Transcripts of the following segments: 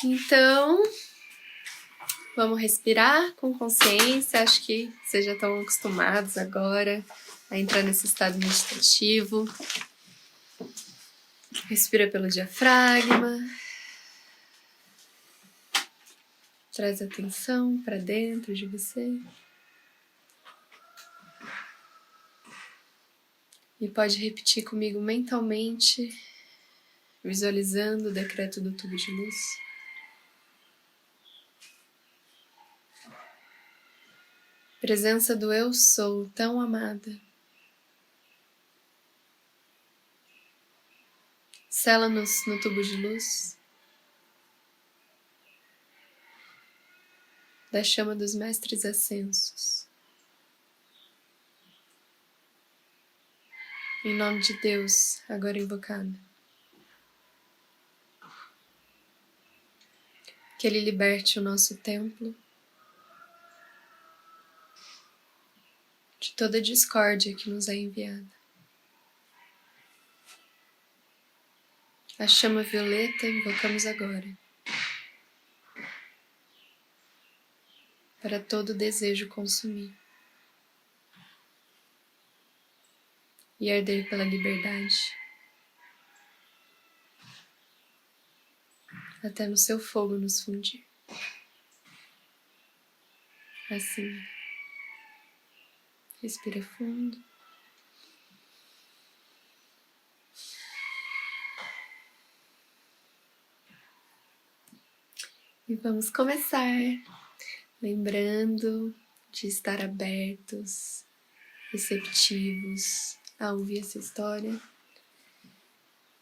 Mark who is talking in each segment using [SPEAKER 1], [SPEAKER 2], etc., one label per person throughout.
[SPEAKER 1] Então, vamos respirar com consciência. Acho que vocês já estão acostumados agora a entrar nesse estado meditativo. Respira pelo diafragma. Traz atenção para dentro de você. E pode repetir comigo mentalmente, visualizando o decreto do tubo de luz. Presença do Eu Sou tão amada. Sela-nos no tubo de luz da chama dos mestres ascensos. Em nome de Deus, agora invocado. Que Ele liberte o nosso templo de toda discórdia que nos é enviada. A chama violeta invocamos agora. Para todo desejo consumir. E arder pela liberdade. Até no seu fogo nos fundir. Assim. Respira fundo. E vamos começar. Lembrando de estar abertos, receptivos a ouvir essa história.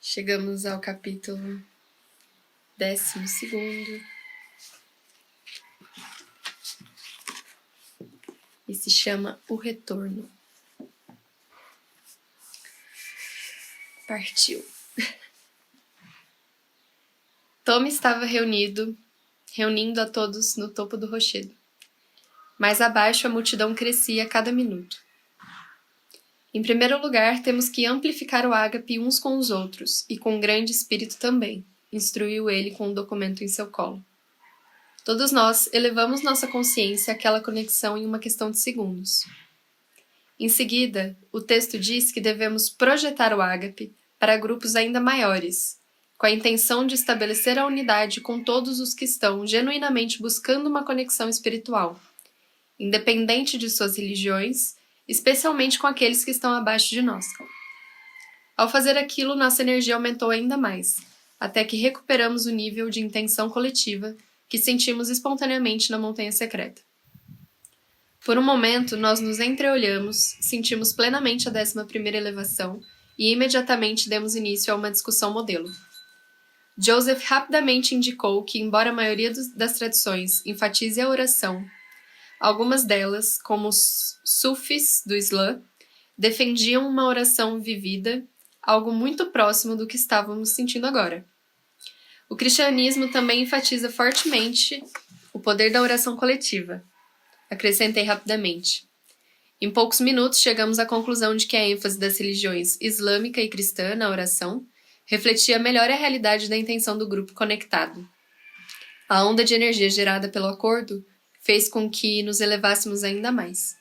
[SPEAKER 1] Chegamos ao capítulo 12. E se chama O Retorno. Partiu. Tommy estava reunindo a todos no topo do rochedo. Mais abaixo a multidão crescia a cada minuto. Em primeiro lugar, temos que amplificar o ágape uns com os outros, e com grande espírito também, instruiu ele com um documento em seu colo. Todos nós elevamos nossa consciência àquela conexão em uma questão de segundos. Em seguida, o texto diz que devemos projetar o ágape para grupos ainda maiores, com a intenção de estabelecer a unidade com todos os que estão genuinamente buscando uma conexão espiritual, independente de suas religiões, especialmente com aqueles que estão abaixo de nós. Ao fazer aquilo, nossa energia aumentou ainda mais, até que recuperamos o nível de intenção coletiva que sentimos espontaneamente na montanha secreta. Por um momento, nós nos entreolhamos, sentimos plenamente a 11ª elevação e imediatamente demos início a uma discussão modelo. Joseph rapidamente indicou que, embora a maioria das tradições enfatize a oração, algumas delas, como os sufis do Islã, defendiam uma oração vivida, algo muito próximo do que estávamos sentindo agora. O cristianismo também enfatiza fortemente o poder da oração coletiva. Acrescentei rapidamente. Em poucos minutos chegamos à conclusão de que a ênfase das religiões islâmica e cristã na oração refletia melhor a realidade da intenção do grupo conectado. A onda de energia gerada pelo acordo fez com que nos elevássemos ainda mais.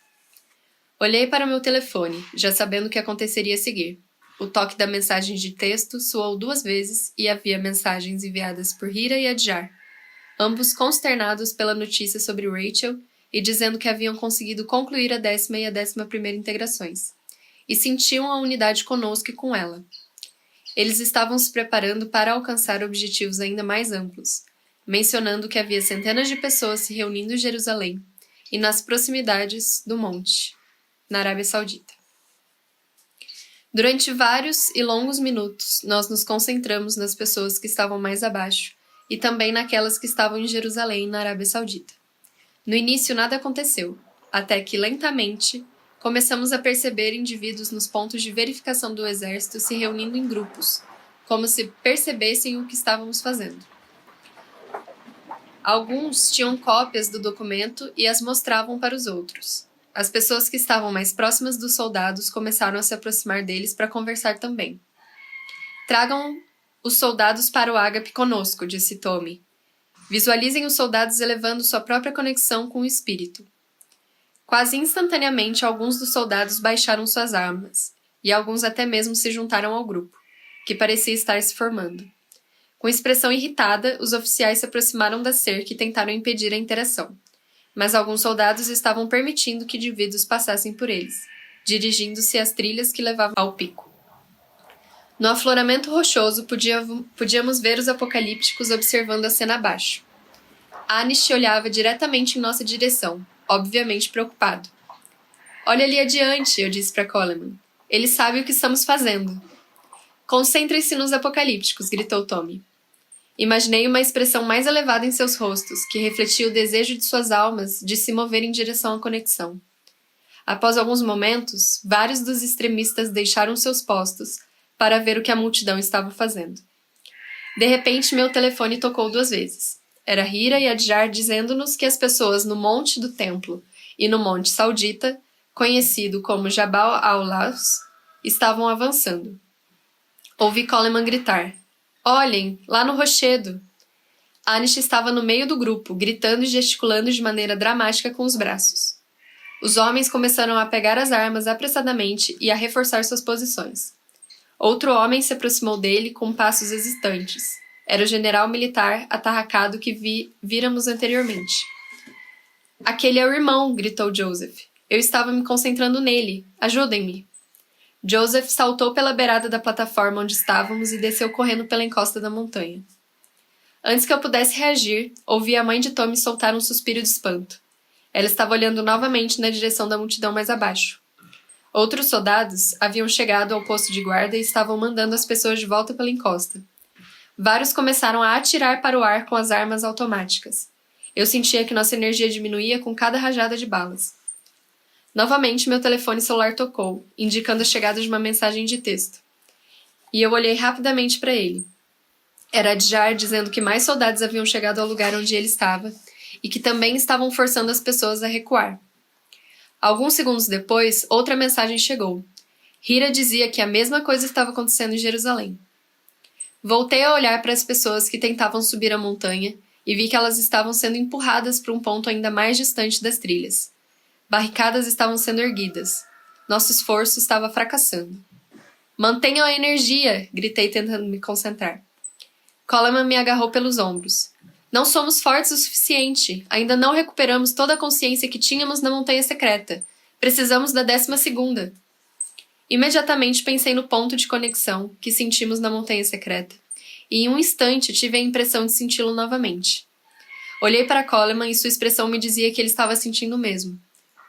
[SPEAKER 1] Olhei para o meu telefone, já sabendo o que aconteceria a seguir. O toque da mensagem de texto soou 2 vezes e havia mensagens enviadas por Hira e Adjar, ambos consternados pela notícia sobre Rachel e dizendo que haviam conseguido concluir a 10ª e a 11ª integrações, e sentiam a unidade conosco e com ela. Eles estavam se preparando para alcançar objetivos ainda mais amplos, mencionando que havia centenas de pessoas se reunindo em Jerusalém e nas proximidades do monte, na Arábia Saudita. Durante vários e longos minutos, nós nos concentramos nas pessoas que estavam mais abaixo e também naquelas que estavam em Jerusalém, na Arábia Saudita. No início nada aconteceu, até que, lentamente, começamos a perceber indivíduos nos pontos de verificação do exército se reunindo em grupos, como se percebessem o que estávamos fazendo. Alguns tinham cópias do documento e as mostravam para os outros. As pessoas que estavam mais próximas dos soldados começaram a se aproximar deles para conversar também. Tragam os soldados para o ágape conosco, disse Tommy. Visualizem os soldados elevando sua própria conexão com o espírito. Quase instantaneamente, alguns dos soldados baixaram suas armas, e alguns até mesmo se juntaram ao grupo, que parecia estar se formando. Com expressão irritada, os oficiais se aproximaram da cerca e tentaram impedir a interação, mas alguns soldados estavam permitindo que indivíduos passassem por eles, dirigindo-se às trilhas que levavam ao pico. No afloramento rochoso, podíamos ver os apocalípticos observando a cena abaixo. Anish olhava diretamente em nossa direção, obviamente preocupado. Olha ali adiante, eu disse para Coleman. Ele sabe o que estamos fazendo. Concentre-se nos apocalípticos, gritou Tommy. Imaginei uma expressão mais elevada em seus rostos, que refletia o desejo de suas almas de se mover em direção à conexão. Após alguns momentos, vários dos extremistas deixaram seus postos para ver o que a multidão estava fazendo. De repente, meu telefone tocou 2 vezes. Era Hira e Adjar dizendo-nos que as pessoas no Monte do Templo e no Monte Saudita, conhecido como Jabal al-Laws, estavam avançando. Ouvi Coleman gritar. Olhem, lá no rochedo! Anish estava no meio do grupo, gritando e gesticulando de maneira dramática com os braços. Os homens começaram a pegar as armas apressadamente e a reforçar suas posições. Outro homem se aproximou dele com passos hesitantes. Era o general militar atarracado que víramos anteriormente. Aquele é o irmão, gritou Joseph. Eu estava me concentrando nele. Ajudem-me. Joseph saltou pela beirada da plataforma onde estávamos e desceu correndo pela encosta da montanha. Antes que eu pudesse reagir, ouvi a mãe de Tommy soltar um suspiro de espanto. Ela estava olhando novamente na direção da multidão mais abaixo. Outros soldados haviam chegado ao posto de guarda e estavam mandando as pessoas de volta pela encosta. Vários começaram a atirar para o ar com as armas automáticas. Eu sentia que nossa energia diminuía com cada rajada de balas. Novamente, meu telefone celular tocou, indicando a chegada de uma mensagem de texto. E eu olhei rapidamente para ele. Era Adjar dizendo que mais soldados haviam chegado ao lugar onde ele estava e que também estavam forçando as pessoas a recuar. Alguns segundos depois, outra mensagem chegou. Hira dizia que a mesma coisa estava acontecendo em Jerusalém. Voltei a olhar para as pessoas que tentavam subir a montanha e vi que elas estavam sendo empurradas para um ponto ainda mais distante das trilhas. Barricadas estavam sendo erguidas. Nosso esforço estava fracassando. Mantenham a energia! Gritei tentando me concentrar. Coleman me agarrou pelos ombros. Não somos fortes o suficiente. Ainda não recuperamos toda a consciência que tínhamos na montanha secreta. Precisamos da 12ª. Imediatamente pensei no ponto de conexão que sentimos na montanha secreta. E em um instante tive a impressão de senti-lo novamente. Olhei para Coleman e sua expressão me dizia que ele estava sentindo o mesmo.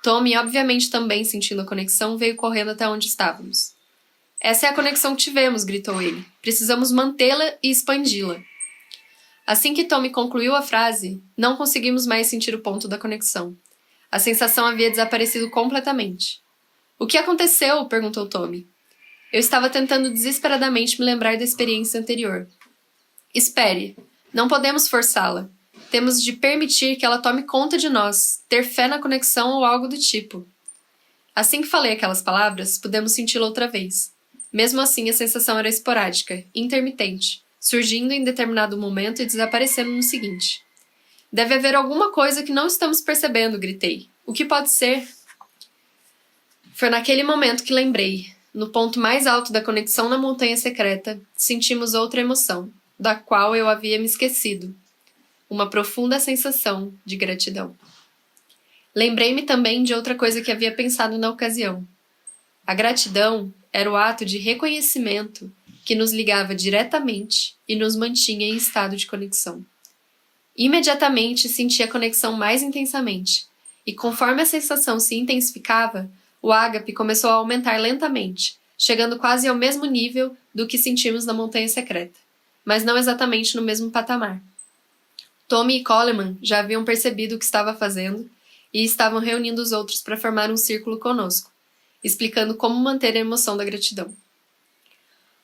[SPEAKER 1] Tommy, obviamente também sentindo a conexão, veio correndo até onde estávamos. Essa é a conexão que tivemos, gritou ele. Precisamos mantê-la e expandi-la. Assim que Tommy concluiu a frase, não conseguimos mais sentir o ponto da conexão. A sensação havia desaparecido completamente. O que aconteceu? Perguntou Tommy. Eu estava tentando desesperadamente me lembrar da experiência anterior. Espere. Não podemos forçá-la. Temos de permitir que ela tome conta de nós, ter fé na conexão ou algo do tipo. Assim que falei aquelas palavras, pudemos senti-la outra vez. Mesmo assim, a sensação era esporádica, intermitente, surgindo em determinado momento e desaparecendo no seguinte. Deve haver alguma coisa que não estamos percebendo, gritei. O que pode ser? Foi naquele momento que lembrei. No ponto mais alto da conexão na montanha secreta, sentimos outra emoção, da qual eu havia me esquecido. Uma profunda sensação de gratidão. Lembrei-me também de outra coisa que havia pensado na ocasião. A gratidão era o ato de reconhecimento que nos ligava diretamente e nos mantinha em estado de conexão. Imediatamente senti a conexão mais intensamente, e conforme a sensação se intensificava, o ágape começou a aumentar lentamente, chegando quase ao mesmo nível do que sentimos na montanha secreta, mas não exatamente no mesmo patamar. Tommy e Coleman já haviam percebido o que estava fazendo e estavam reunindo os outros para formar um círculo conosco, explicando como manter a emoção da gratidão.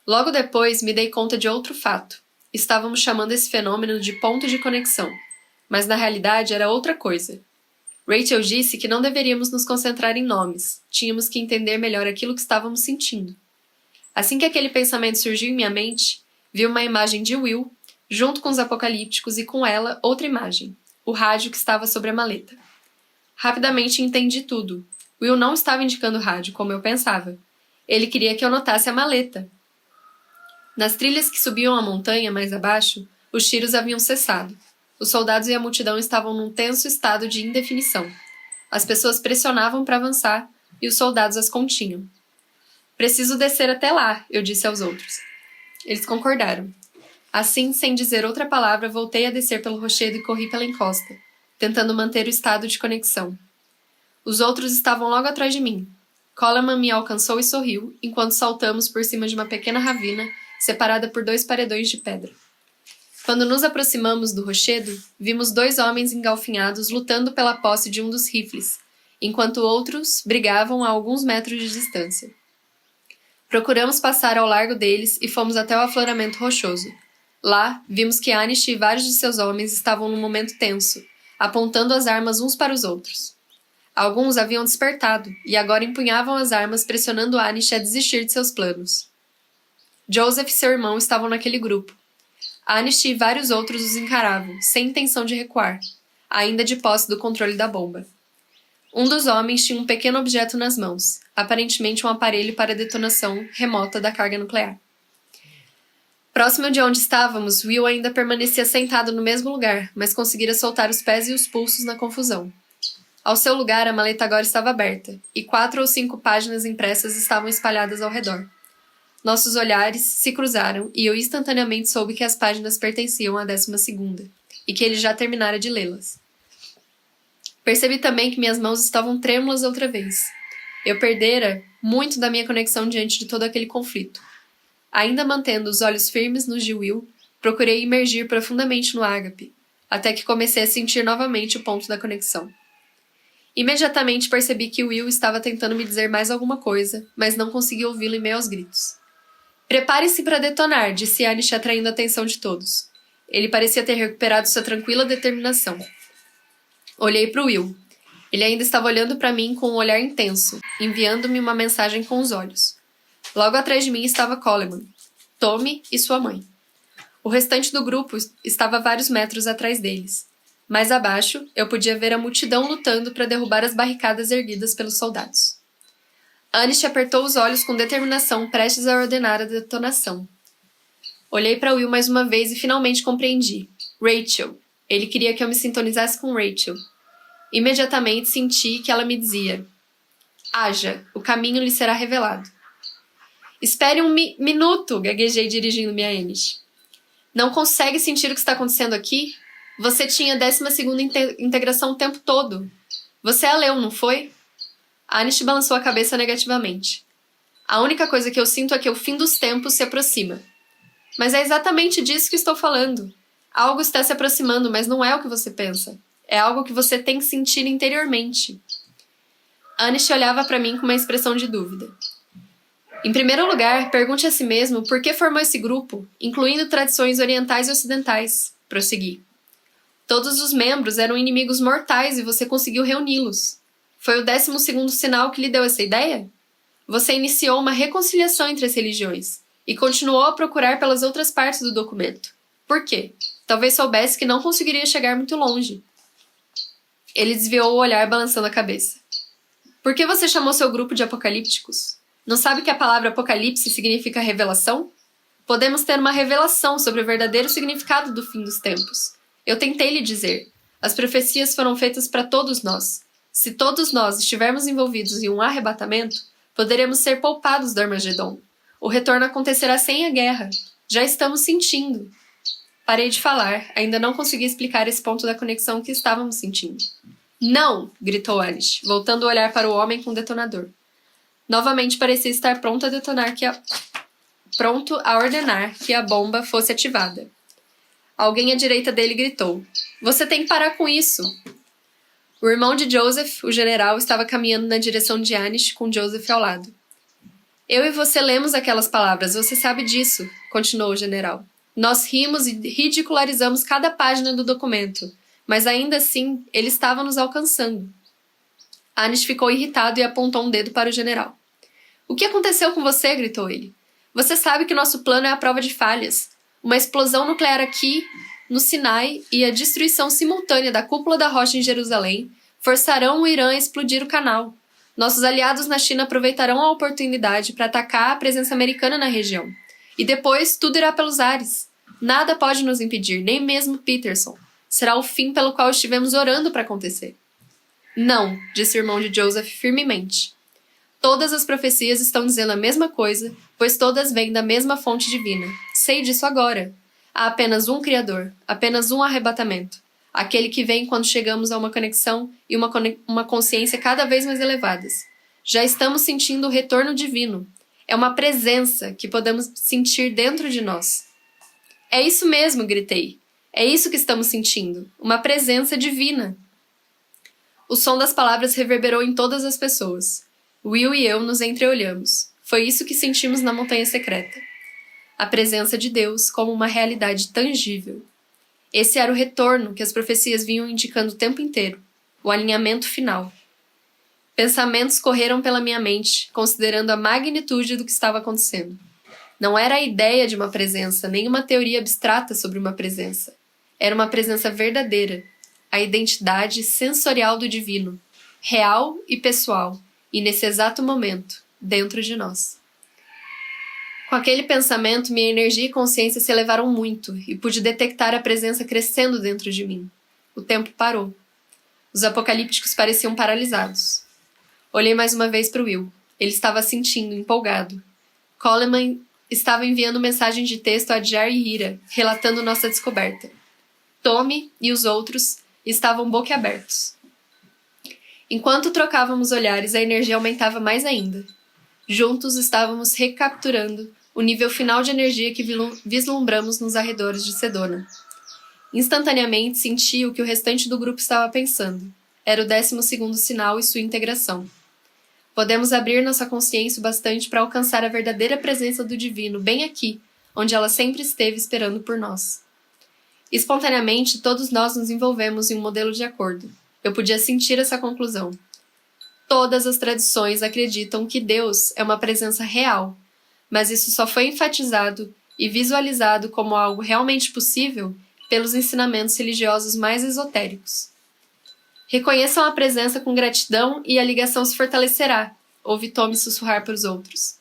[SPEAKER 1] Logo depois, me dei conta de outro fato. Estávamos chamando esse fenômeno de ponto de conexão, mas na realidade era outra coisa. Rachel disse que não deveríamos nos concentrar em nomes, tínhamos que entender melhor aquilo que estávamos sentindo. Assim que aquele pensamento surgiu em minha mente, vi uma imagem de Will, junto com os apocalípticos e com ela outra imagem, o rádio que estava sobre a maleta. Rapidamente entendi tudo. Will não estava indicando o rádio, como eu pensava. Ele queria que eu notasse a maleta. Nas trilhas que subiam a montanha mais abaixo, os tiros haviam cessado. Os soldados e a multidão estavam num tenso estado de indefinição. As pessoas pressionavam para avançar e os soldados as continham. Preciso descer até lá, eu disse aos outros. Eles concordaram. Assim, sem dizer outra palavra, voltei a descer pelo rochedo e corri pela encosta, tentando manter o estado de conexão. Os outros estavam logo atrás de mim. Coleman me alcançou e sorriu, enquanto saltamos por cima de uma pequena ravina, separada por 2 paredões de pedra. Quando nos aproximamos do rochedo, vimos 2 homens engalfinhados lutando pela posse de um dos rifles, enquanto outros brigavam a alguns metros de distância. Procuramos passar ao largo deles e fomos até o afloramento rochoso. Lá, vimos que Anish e vários de seus homens estavam num momento tenso, apontando as armas uns para os outros. Alguns haviam despertado e agora empunhavam as armas pressionando Anish a desistir de seus planos. Joseph e seu irmão estavam naquele grupo. Anish e vários outros os encaravam, sem intenção de recuar, ainda de posse do controle da bomba. Um dos homens tinha um pequeno objeto nas mãos, aparentemente um aparelho para detonação remota da carga nuclear. Próximo de onde estávamos, Will ainda permanecia sentado no mesmo lugar, mas conseguira soltar os pés e os pulsos na confusão. Ao seu lugar, a maleta agora estava aberta, e 4 ou 5 páginas impressas estavam espalhadas ao redor. Nossos olhares se cruzaram e eu instantaneamente soube que as páginas pertenciam à 12ª, e que ele já terminara de lê-las. Percebi também que minhas mãos estavam trêmulas outra vez. Eu perdera muito da minha conexão diante de todo aquele conflito. Ainda mantendo os olhos firmes nos de Will, procurei imergir profundamente no ágape, até que comecei a sentir novamente o ponto da conexão. Imediatamente percebi que Will estava tentando me dizer mais alguma coisa, mas não consegui ouvi-lo em meio aos gritos. Prepare-se para detonar, disse Anish atraindo a atenção de todos. Ele parecia ter recuperado sua tranquila determinação. Olhei para o Will. Ele ainda estava olhando para mim com um olhar intenso, enviando-me uma mensagem com os olhos. Logo atrás de mim estava Coleman, Tommy e sua mãe. O restante do grupo estava a vários metros atrás deles. Mais abaixo, eu podia ver a multidão lutando para derrubar as barricadas erguidas pelos soldados. Anish apertou os olhos com determinação, prestes a ordenar a detonação. Olhei para Will mais uma vez e finalmente compreendi. Rachel. Ele queria que eu me sintonizasse com Rachel. Imediatamente senti que ela me dizia: Haja, o caminho lhe será revelado. Espere um minuto, gaguejei dirigindo-me a Anish. Não consegue sentir o que está acontecendo aqui? Você tinha 12ª integração o tempo todo. Você a leu, não foi? Anish balançou a cabeça negativamente. A única coisa que eu sinto é que o fim dos tempos se aproxima. Mas é exatamente disso que estou falando. Algo está se aproximando, mas não é o que você pensa. É algo que você tem que sentir interiormente. Anish olhava para mim com uma expressão de dúvida. Em primeiro lugar, pergunte a si mesmo por que formou esse grupo, incluindo tradições orientais e ocidentais. Prossegui. Todos os membros eram inimigos mortais e você conseguiu reuni-los. Foi o 12º sinal que lhe deu essa ideia? Você iniciou uma reconciliação entre as religiões e continuou a procurar pelas outras partes do documento. Por quê? Talvez soubesse que não conseguiria chegar muito longe. Ele desviou o olhar balançando a cabeça. Por que você chamou seu grupo de apocalípticos? Não sabe que a palavra apocalipse significa revelação? Podemos ter uma revelação sobre o verdadeiro significado do fim dos tempos. Eu tentei lhe dizer. As profecias foram feitas para todos nós. Se todos nós estivermos envolvidos em um arrebatamento, poderemos ser poupados do Armagedon. O retorno acontecerá sem a guerra. Já estamos sentindo. Parei de falar, ainda não consegui explicar esse ponto da conexão que estávamos sentindo. Não! Gritou Anish, voltando o olhar para o homem com o detonador. Novamente parecia estar pronto a detonar pronto a ordenar que a bomba fosse ativada. Alguém à direita dele gritou. Você tem que parar com isso! O irmão de Joseph, o general, estava caminhando na direção de Anish com Joseph ao lado. Eu e você lemos aquelas palavras, você sabe disso, continuou o general. Nós rimos e ridicularizamos cada página do documento, mas ainda assim ele estava nos alcançando. Anish ficou irritado e apontou um dedo para o general. O que aconteceu com você? Gritou ele. Você sabe que nosso plano é a prova de falhas. Uma explosão nuclear aqui, no Sinai, e a destruição simultânea da cúpula da rocha em Jerusalém forçarão o Irã a explodir o canal. Nossos aliados na China aproveitarão a oportunidade para atacar a presença americana na região. E depois tudo irá pelos ares. Nada pode nos impedir, nem mesmo Peterson. Será o fim pelo qual estivemos orando para acontecer. Não, disse o irmão de Joseph firmemente. Todas as profecias estão dizendo a mesma coisa, pois todas vêm da mesma fonte divina. Sei disso agora. Há apenas um Criador, apenas um arrebatamento. Aquele que vem quando chegamos a uma conexão e uma consciência cada vez mais elevadas. Já estamos sentindo o retorno divino. É uma presença que podemos sentir dentro de nós. É isso mesmo, gritei. É isso que estamos sentindo. Uma presença divina. O som das palavras reverberou em todas as pessoas. Will e eu nos entreolhamos. Foi isso que sentimos na montanha secreta. A presença de Deus como uma realidade tangível. Esse era o retorno que as profecias vinham indicando o tempo inteiro, o alinhamento final. Pensamentos correram pela minha mente, considerando a magnitude do que estava acontecendo. Não era a ideia de uma presença, nem uma teoria abstrata sobre uma presença. Era uma presença verdadeira, a identidade sensorial do divino, real e pessoal, e nesse exato momento, dentro de nós. Com aquele pensamento, minha energia e consciência se elevaram muito e pude detectar a presença crescendo dentro de mim. O tempo parou. Os apocalípticos pareciam paralisados. Olhei mais uma vez para o Will. Ele estava sentindo, empolgado. Coleman estava enviando mensagens de texto a Jar e Hira, relatando nossa descoberta. Tommy e os outros estavam boquiabertos. Enquanto trocávamos olhares, a energia aumentava mais ainda. Juntos estávamos recapturando o nível final de energia que vislumbramos nos arredores de Sedona. Instantaneamente senti o que o restante do grupo estava pensando. Era o 12º sinal e sua integração. Podemos abrir nossa consciência o bastante para alcançar a verdadeira presença do divino bem aqui, onde ela sempre esteve esperando por nós. Espontaneamente, todos nós nos envolvemos em um modelo de acordo. Eu podia sentir essa conclusão. Todas as tradições acreditam que Deus é uma presença real, mas isso só foi enfatizado e visualizado como algo realmente possível pelos ensinamentos religiosos mais esotéricos. Reconheçam a presença com gratidão e a ligação se fortalecerá, ouvi Tommy sussurrar para os outros.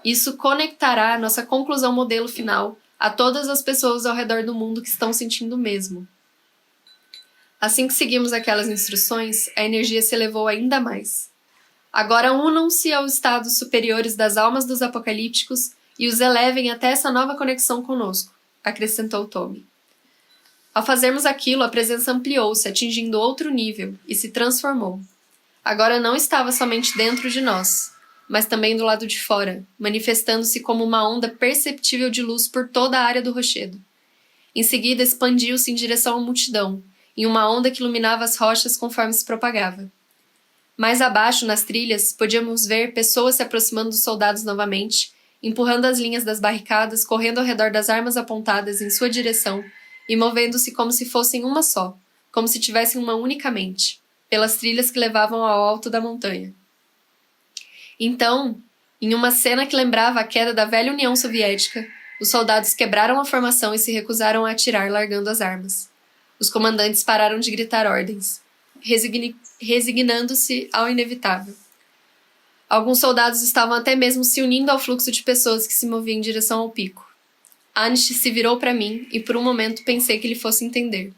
[SPEAKER 1] Isso conectará a nossa conclusão modelo final a todas as pessoas ao redor do mundo que estão sentindo o mesmo. Assim que seguimos aquelas instruções, a energia se elevou ainda mais. Agora unam-se aos estados superiores das almas dos apocalípticos e os elevem até essa nova conexão conosco, acrescentou Tommy. Ao fazermos aquilo, a presença ampliou-se, atingindo outro nível, e se transformou. Agora não estava somente dentro de nós, mas também do lado de fora, manifestando-se como uma onda perceptível de luz por toda a área do rochedo. Em seguida, expandiu-se em direção à multidão, em uma onda que iluminava as rochas conforme se propagava. Mais abaixo, nas trilhas, podíamos ver pessoas se aproximando dos soldados novamente, empurrando as linhas das barricadas, correndo ao redor das armas apontadas em sua direção e movendo-se como se fossem uma só, como se tivessem uma única mente, pelas trilhas que levavam ao alto da montanha. Então, em uma cena que lembrava a queda da velha União Soviética, os soldados quebraram a formação e se recusaram a atirar, largando as armas. Os comandantes pararam de gritar ordens, resignando-se ao inevitável. Alguns soldados estavam até mesmo se unindo ao fluxo de pessoas que se moviam em direção ao pico. Anish se virou para mim e por um momento pensei que ele fosse entender.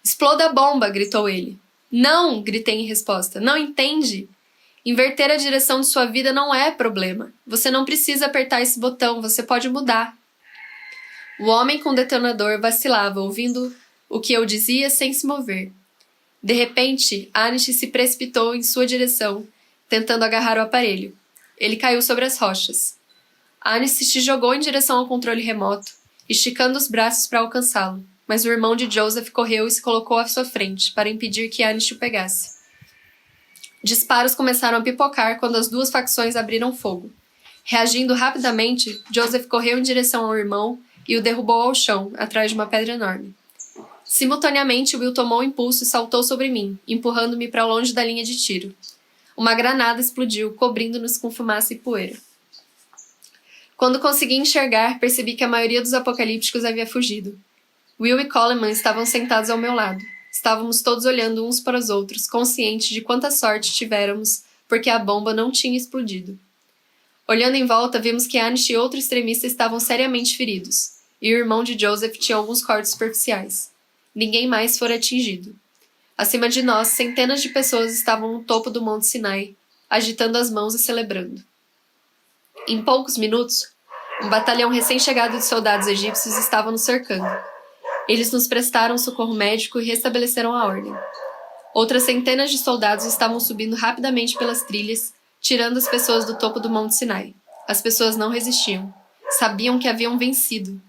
[SPEAKER 1] "Exploda a bomba!" gritou ele. "Não!" gritei em resposta. "Não entende? Inverter a direção de sua vida não é problema. Você não precisa apertar esse botão, você pode mudar." O homem com o detonador vacilava, ouvindo o que eu dizia sem se mover. De repente, Anish se precipitou em sua direção, tentando agarrar o aparelho. Ele caiu sobre as rochas. Anish se jogou em direção ao controle remoto, esticando os braços para alcançá-lo, mas o irmão de Joseph correu e se colocou à sua frente, para impedir que Anish o pegasse. Disparos começaram a pipocar quando as duas facções abriram fogo. Reagindo rapidamente, Joseph correu em direção ao irmão e o derrubou ao chão, atrás de uma pedra enorme. Simultaneamente, Will tomou um impulso e saltou sobre mim, empurrando-me para longe da linha de tiro. Uma granada explodiu, cobrindo-nos com fumaça e poeira. Quando consegui enxergar, percebi que a maioria dos apocalípticos havia fugido. Will e Coleman estavam sentados ao meu lado. Estávamos todos olhando uns para os outros, conscientes de quanta sorte tivéramos, porque a bomba não tinha explodido. Olhando em volta, vimos que Anish e outro extremista estavam seriamente feridos, e o irmão de Joseph tinha alguns cortes superficiais. Ninguém mais fora atingido. Acima de nós, centenas de pessoas estavam no topo do Monte Sinai, agitando as mãos e celebrando. Em poucos minutos, um batalhão recém-chegado de soldados egípcios estava nos cercando. Eles nos prestaram socorro médico e restabeleceram a ordem. Outras centenas de soldados estavam subindo rapidamente pelas trilhas, tirando as pessoas do topo do Monte Sinai. As pessoas não resistiam. Sabiam que haviam vencido.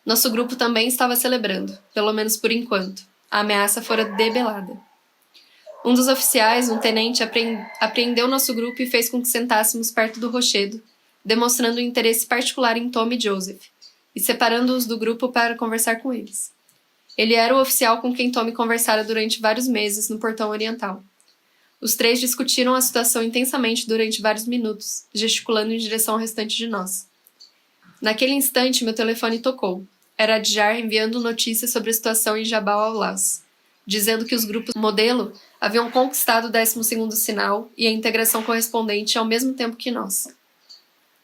[SPEAKER 1] Nosso grupo também estava celebrando, pelo menos por enquanto. A ameaça fora debelada. Um dos oficiais, um tenente, apreendeu nosso grupo e fez com que sentássemos perto do rochedo, demonstrando um interesse particular em Tom e Joseph, e separando-os do grupo para conversar com eles. Ele era o oficial com quem Tommy conversara durante vários meses no portão oriental. Os três discutiram a situação intensamente durante vários minutos, gesticulando em direção ao restante de nós. Naquele instante, meu telefone tocou. Era Adjar enviando notícias sobre a situação em Jabal al-Las, dizendo que os grupos modelo haviam conquistado o 12º sinal e a integração correspondente ao mesmo tempo que nós.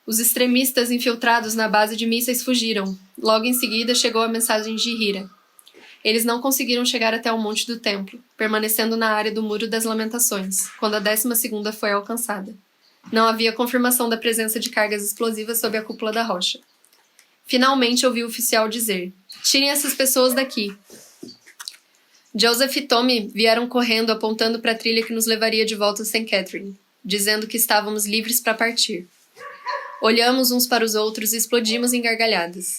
[SPEAKER 1] Os extremistas infiltrados na base de mísseis fugiram. Logo em seguida chegou a mensagem de Hira. Eles não conseguiram chegar até o monte do templo, permanecendo na área do Muro das Lamentações, quando a 12ª foi alcançada. Não havia confirmação da presença de cargas explosivas sob a cúpula da rocha. Finalmente ouvi o oficial dizer: "Tirem essas pessoas daqui." Joseph e Tommy vieram correndo apontando para a trilha que nos levaria de volta a St. Catherine, dizendo que estávamos livres para partir. Olhamos uns para os outros e explodimos em gargalhadas.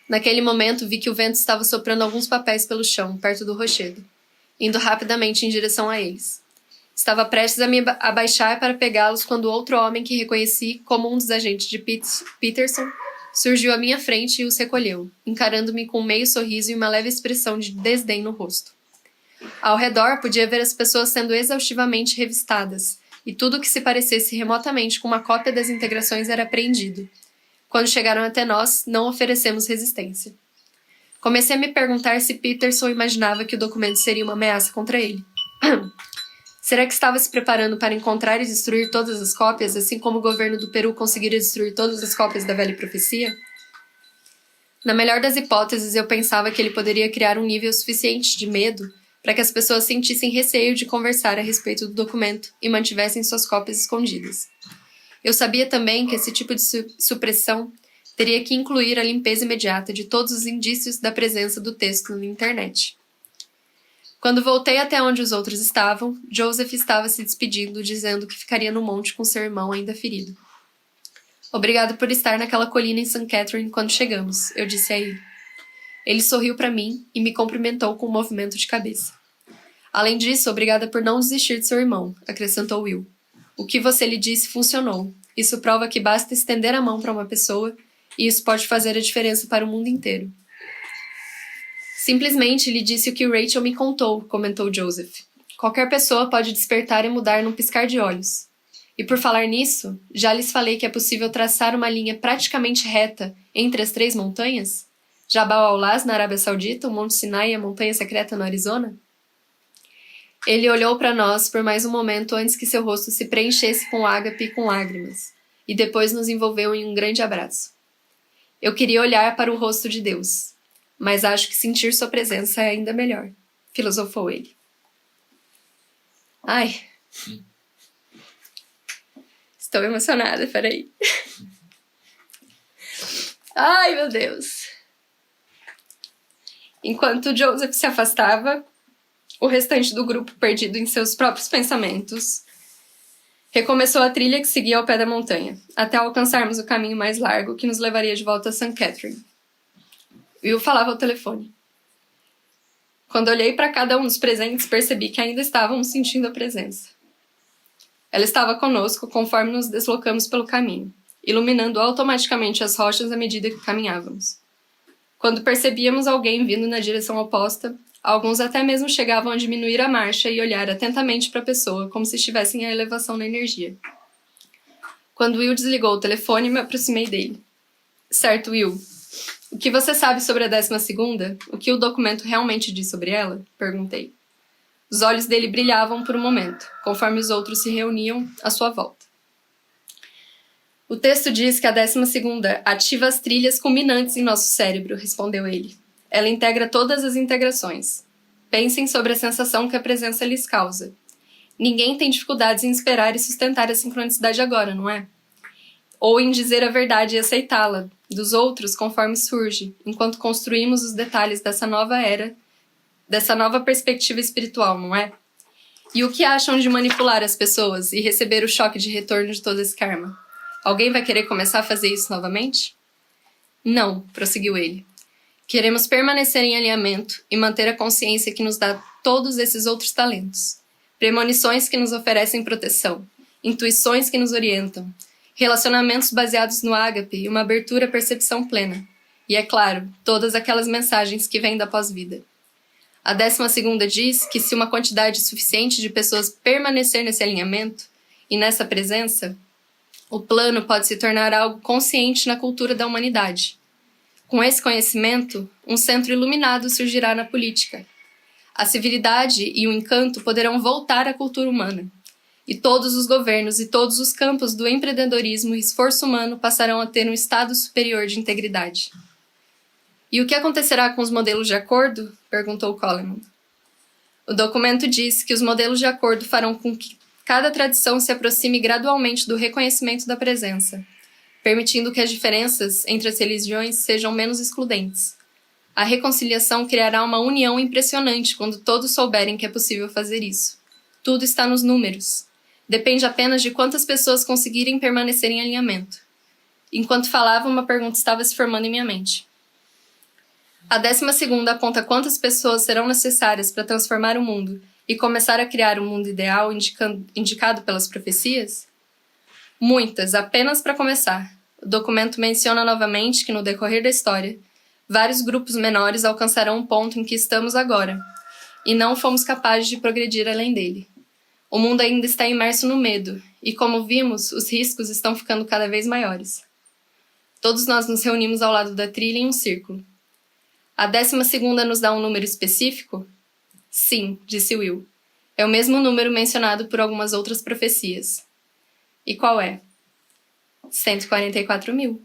[SPEAKER 1] Naquele momento, vi que o vento estava soprando alguns papéis pelo chão, perto do rochedo, indo rapidamente em direção a eles. Estava prestes a me abaixar para pegá-los quando outro homem que reconheci como um dos agentes de Peterson surgiu à minha frente e os recolheu, encarando-me com um meio sorriso e uma leve expressão de desdém no rosto. Ao redor, podia ver as pessoas sendo exaustivamente revistadas, e tudo que se parecesse remotamente com uma cópia das integrações era apreendido. Quando chegaram até nós, não oferecemos resistência. Comecei a me perguntar se Peterson imaginava que o documento seria uma ameaça contra ele. Será que estava se preparando para encontrar e destruir todas as cópias, assim como o governo do Peru conseguira destruir todas as cópias da velha profecia? Na melhor das hipóteses, eu pensava que ele poderia criar um nível suficiente de medo para que as pessoas sentissem receio de conversar a respeito do documento e mantivessem suas cópias escondidas. Eu sabia também que esse tipo de supressão teria que incluir a limpeza imediata de todos os indícios da presença do texto na internet. Quando voltei até onde os outros estavam, Joseph estava se despedindo, dizendo que ficaria no monte com seu irmão ainda ferido. "Obrigado por estar naquela colina em St. Catherine quando chegamos", eu disse a ele. Ele sorriu para mim e me cumprimentou com um movimento de cabeça. "Além disso, obrigada por não desistir de seu irmão", acrescentou Will. "O que você lhe disse funcionou. Isso prova que basta estender a mão para uma pessoa e isso pode fazer a diferença para o mundo inteiro." "Simplesmente lhe disse o que Rachel me contou", comentou Joseph. "Qualquer pessoa pode despertar e mudar num piscar de olhos. E por falar nisso, já lhes falei que é possível traçar uma linha praticamente reta entre as 3 montanhas? Jabal al-Las na Arábia Saudita, o Monte Sinai e a Montanha Secreta no Arizona?" Ele olhou para nós por mais um momento antes que seu rosto se preenchesse com ágape e com lágrimas, e depois nos envolveu em um grande abraço. Eu queria olhar para o rosto de Deus, mas acho que sentir sua presença é ainda melhor, filosofou ele. Ai. Estou emocionada, peraí. Ai, meu Deus. Enquanto Joseph se afastava, o restante do grupo, perdido em seus próprios pensamentos, recomeçou a trilha que seguia ao pé da montanha, até alcançarmos o caminho mais largo que nos levaria de volta a St. Catherine. Will falava ao telefone. Quando olhei para cada um dos presentes, percebi que ainda estávamos sentindo a presença. Ela estava conosco conforme nos deslocamos pelo caminho, iluminando automaticamente as rochas à medida que caminhávamos. Quando percebíamos alguém vindo na direção oposta, alguns até mesmo chegavam a diminuir a marcha e olhar atentamente para a pessoa, como se estivessem a elevação na energia. Quando Will desligou o telefone, me aproximei dele. Certo, Will. O que você sabe sobre a 12ª? O que o documento realmente diz sobre ela? Perguntei. Os olhos dele brilhavam por um momento, conforme os outros se reuniam à sua volta. O texto diz que a 12ª ativa as trilhas culminantes em nosso cérebro, respondeu ele. Ela integra todas as integrações. Pensem sobre a sensação que a presença lhes causa. Ninguém tem dificuldades em esperar e sustentar a sincronicidade agora, não é? Ou em dizer a verdade e aceitá-la, dos outros conforme surge, enquanto construímos os detalhes dessa nova era, dessa nova perspectiva espiritual, não é? E o que acham de manipular as pessoas e receber o choque de retorno de todo esse karma? Alguém vai querer começar a fazer isso novamente? Não, prosseguiu ele. Queremos permanecer em alinhamento e manter a consciência que nos dá todos esses outros talentos. Premonições que nos oferecem proteção, intuições que nos orientam, relacionamentos baseados no ágape e uma abertura à percepção plena. E, é claro, todas aquelas mensagens que vêm da pós-vida. A 12ª diz que se uma quantidade suficiente de pessoas permanecer nesse alinhamento e nessa presença, o plano pode se tornar algo consciente na cultura da humanidade. Com esse conhecimento, um centro iluminado surgirá na política. A civilidade e o encanto poderão voltar à cultura humana. E todos os governos e todos os campos do empreendedorismo e esforço humano passarão a ter um estado superior de integridade. E o que acontecerá com os modelos de acordo? Perguntou Coleman. O documento diz que os modelos de acordo farão com que cada tradição se aproxime gradualmente do reconhecimento da presença, permitindo que as diferenças entre as religiões sejam menos excludentes. A reconciliação criará uma união impressionante quando todos souberem que é possível fazer isso. Tudo está nos números. Depende apenas de quantas pessoas conseguirem permanecer em alinhamento. Enquanto falava, uma pergunta estava se formando em minha mente. A 12ª aponta quantas pessoas serão necessárias para transformar o mundo e começar a criar um mundo ideal indicado pelas profecias? Muitas, apenas para começar. O documento menciona novamente que, no decorrer da história, vários grupos menores alcançarão o ponto em que estamos agora, e não fomos capazes de progredir além dele. O mundo ainda está imerso no medo, e como vimos, os riscos estão ficando cada vez maiores. Todos nós nos reunimos ao lado da trilha em um círculo. A 12ª nos dá um número específico? Sim, disse Will. É o mesmo número mencionado por algumas outras profecias. E qual é? 144.000.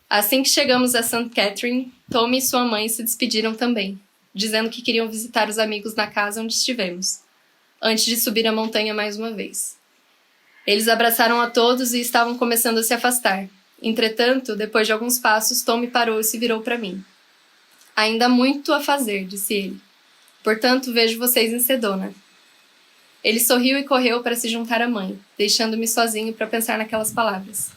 [SPEAKER 1] Assim que chegamos a St. Catherine, Tommy e sua mãe se despediram também, dizendo que queriam visitar os amigos na casa onde estivemos, antes de subir a montanha mais uma vez. Eles abraçaram a todos e estavam começando a se afastar. Entretanto, depois de alguns passos, Tommy parou e se virou para mim. Ainda há muito a fazer, disse ele. Portanto, vejo vocês em Sedona. Ele sorriu e correu para se juntar à mãe, deixando-me sozinho para pensar naquelas palavras.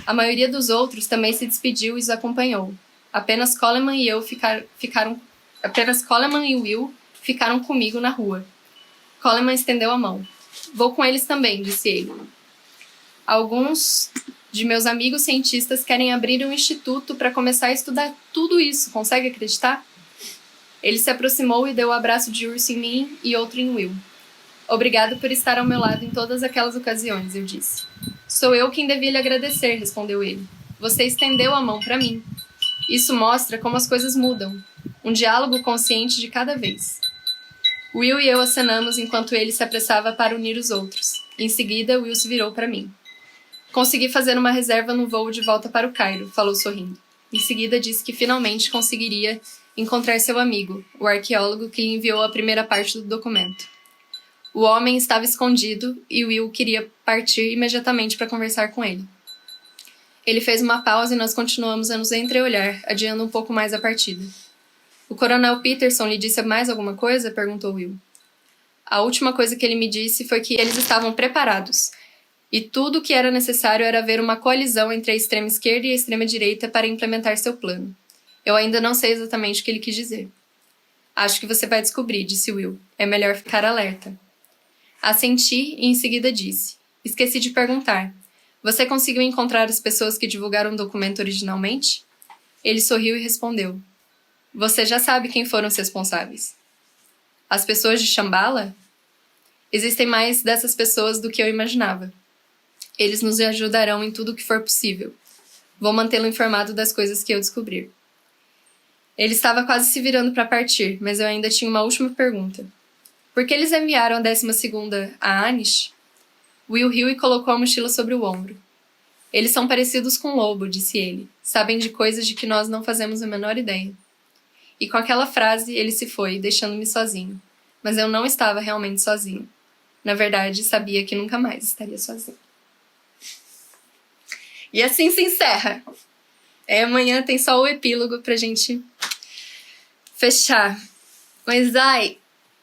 [SPEAKER 1] A maioria dos outros também se despediu e os acompanhou. Apenas Coleman e Will ficaram comigo na rua. Coleman estendeu a mão. Vou com eles também, disse ele. Alguns de meus amigos cientistas querem abrir um instituto para começar a estudar tudo isso, consegue acreditar? Ele se aproximou e deu um abraço de urso em mim e outro em Will. Obrigado por estar ao meu lado em todas aquelas ocasiões, eu disse. Sou eu quem devia lhe agradecer, respondeu ele. Você estendeu a mão para mim. Isso mostra como as coisas mudam. Um diálogo consciente de cada vez. Will e eu acenamos enquanto ele se apressava para unir os outros. Em seguida, Will se virou para mim. Consegui fazer uma reserva no voo de volta para o Cairo, falou sorrindo. Em seguida, disse que finalmente conseguiria encontrar seu amigo, o arqueólogo que lhe enviou a primeira parte do documento. O homem estava escondido e Will queria partir imediatamente para conversar com ele. Ele fez uma pausa e nós continuamos a nos entreolhar, adiando um pouco mais a partida. O coronel Peterson lhe disse mais alguma coisa? Perguntou Will. A última coisa que ele me disse foi que eles estavam preparados, e tudo o que era necessário era haver uma coalizão entre a extrema esquerda e a extrema direita para implementar seu plano. Eu ainda não sei exatamente o que ele quis dizer. Acho que você vai descobrir, disse Will. É melhor ficar alerta. Assenti e em seguida disse. Esqueci de perguntar. Você conseguiu encontrar as pessoas que divulgaram o documento originalmente? Ele sorriu e respondeu. Você já sabe quem foram os responsáveis. As pessoas de Shambhala? Existem mais dessas pessoas do que eu imaginava. Eles nos ajudarão em tudo o que for possível. Vou mantê-lo informado das coisas que eu descobrir. Ele estava quase se virando para partir, mas eu ainda tinha uma última pergunta. Por que eles enviaram a 12ª a Anish? Will riu e colocou a mochila sobre o ombro. Eles são parecidos com o lobo, disse ele. Sabem de coisas de que nós não fazemos a menor ideia. E com aquela frase, ele se foi, deixando-me sozinho. Mas eu não estava realmente sozinho. Na verdade, sabia que nunca mais estaria sozinho. E assim se encerra. Amanhã tem só o epílogo pra gente fechar. Mas,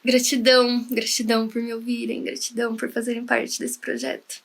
[SPEAKER 1] gratidão por me ouvirem, gratidão por fazerem parte desse projeto.